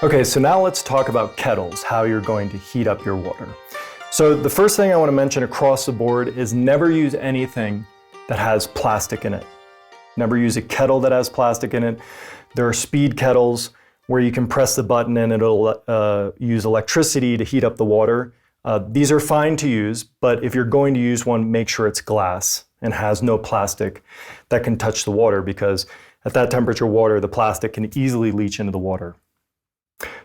Okay, so now let's talk about kettles, how you're going to heat up your water. So the first thing I want to mention across the board is never use anything that has plastic in it. Never use a kettle that has plastic in it. There are speed kettles where you can press the button and it'll use electricity to heat up the water. These are fine to use, but if you're going to use one, make sure it's glass and has no plastic that can touch the water, because at that temperature water, the plastic can easily leach into the water.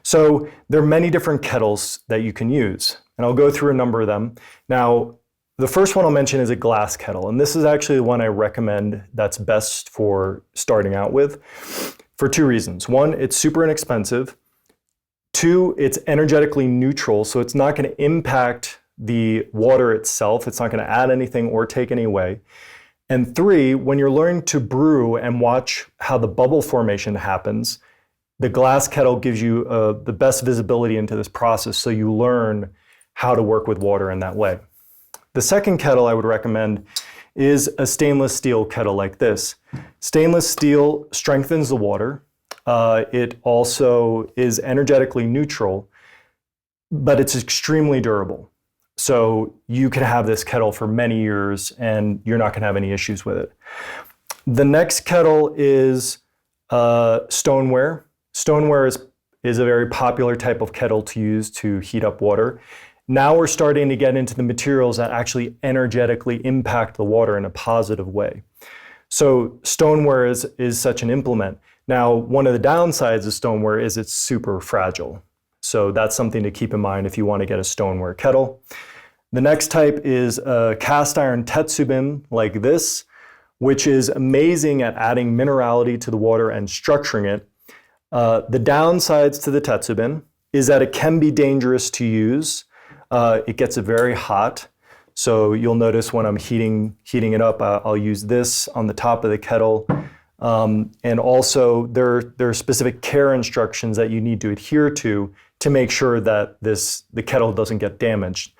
So there are many different kettles that you can use, and I'll go through a number of them. Now, the first one I'll mention is a glass kettle, and this is actually the one I recommend that's best for starting out with for two reasons. One, it's super inexpensive. Two, it's energetically neutral, so it's not going to impact the water itself. It's not going to add anything or take any away. And three, when you're learning to brew and watch how the bubble formation happens, the glass kettle gives you the best visibility into this process, so you learn how to work with water in that way. The second kettle I would recommend is a stainless steel kettle like this. Stainless steel strengthens the water. It also is energetically neutral, but it's extremely durable. So you can have this kettle for many years and you're not going to have any issues with it. The next kettle is stoneware. Stoneware is a very popular type of kettle to use to heat up water. Now we're starting to get into the materials that actually energetically impact the water in a positive way. So stoneware is such an implement. Now, one of the downsides of stoneware is it's super fragile. So that's something to keep in mind if you want to get a stoneware kettle. The next type is a cast iron tetsubin like this, which is amazing at adding minerality to the water and structuring it. The downsides to the tetsubin is that it can be dangerous to use. It gets very hot. So you'll notice when I'm heating it up, I'll use this on the top of the kettle. And also there are specific care instructions that you need to adhere to make sure that the kettle doesn't get damaged.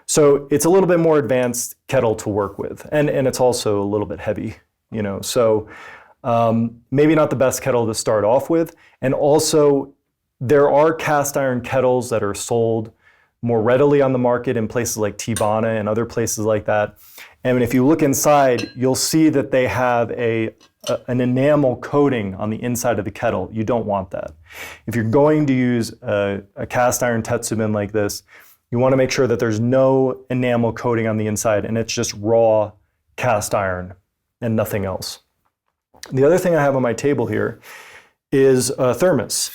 So it's a little bit more advanced kettle to work with, and it's also a little bit heavy, you know. So maybe not the best kettle to start off with. And also there are cast iron kettles that are sold more readily on the market in places like Teavana and other places like that. And if you look inside, you'll see that they have an enamel coating on the inside of the kettle. You don't want that. If you're going to use a cast iron tetsubin like this, you want to make sure that there's no enamel coating on the inside and it's just raw cast iron and nothing else. The other thing I have on my table here is a thermos.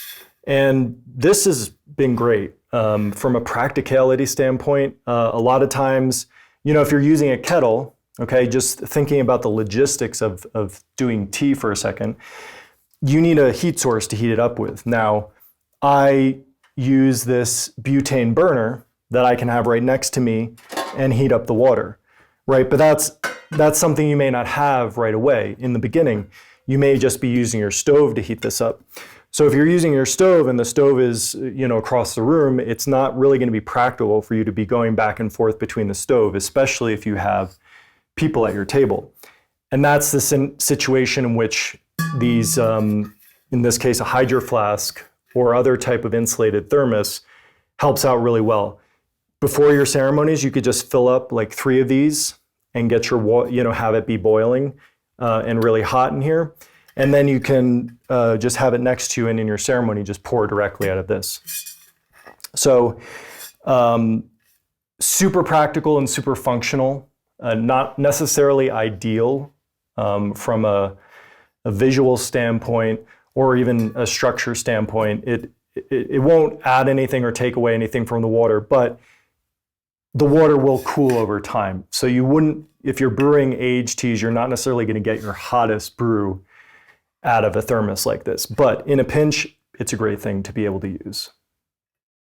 And this has been great. From a practicality standpoint, a lot of times, you know, if you're using a kettle, okay, just thinking about the logistics of doing tea for a second, you need a heat source to heat it up with. Now, I use this butane burner that I can have right next to me and heat up the water, right? But that's something you may not have right away in the beginning. You may just be using your stove to heat this up. So if you're using your stove and the stove is, you know, across the room, it's not really going to be practical for you to be going back and forth between the stove, especially if you have people at your table. And that's the situation in which these, in this case, a hydro flask or other type of insulated thermos helps out really well. Before your ceremonies, you could just fill up like 3 of these and get your, you know, have it be boiling and really hot in here. And then you can just have it next to you, and in your ceremony, just pour directly out of this. So super practical and super functional, not necessarily ideal from a visual standpoint or even a structure standpoint. It won't add anything or take away anything from the water, but the water will cool over time. So you wouldn't, if you're brewing aged teas, you're not necessarily going to get your hottest brew out of a thermos like this. But in a pinch, it's a great thing to be able to use.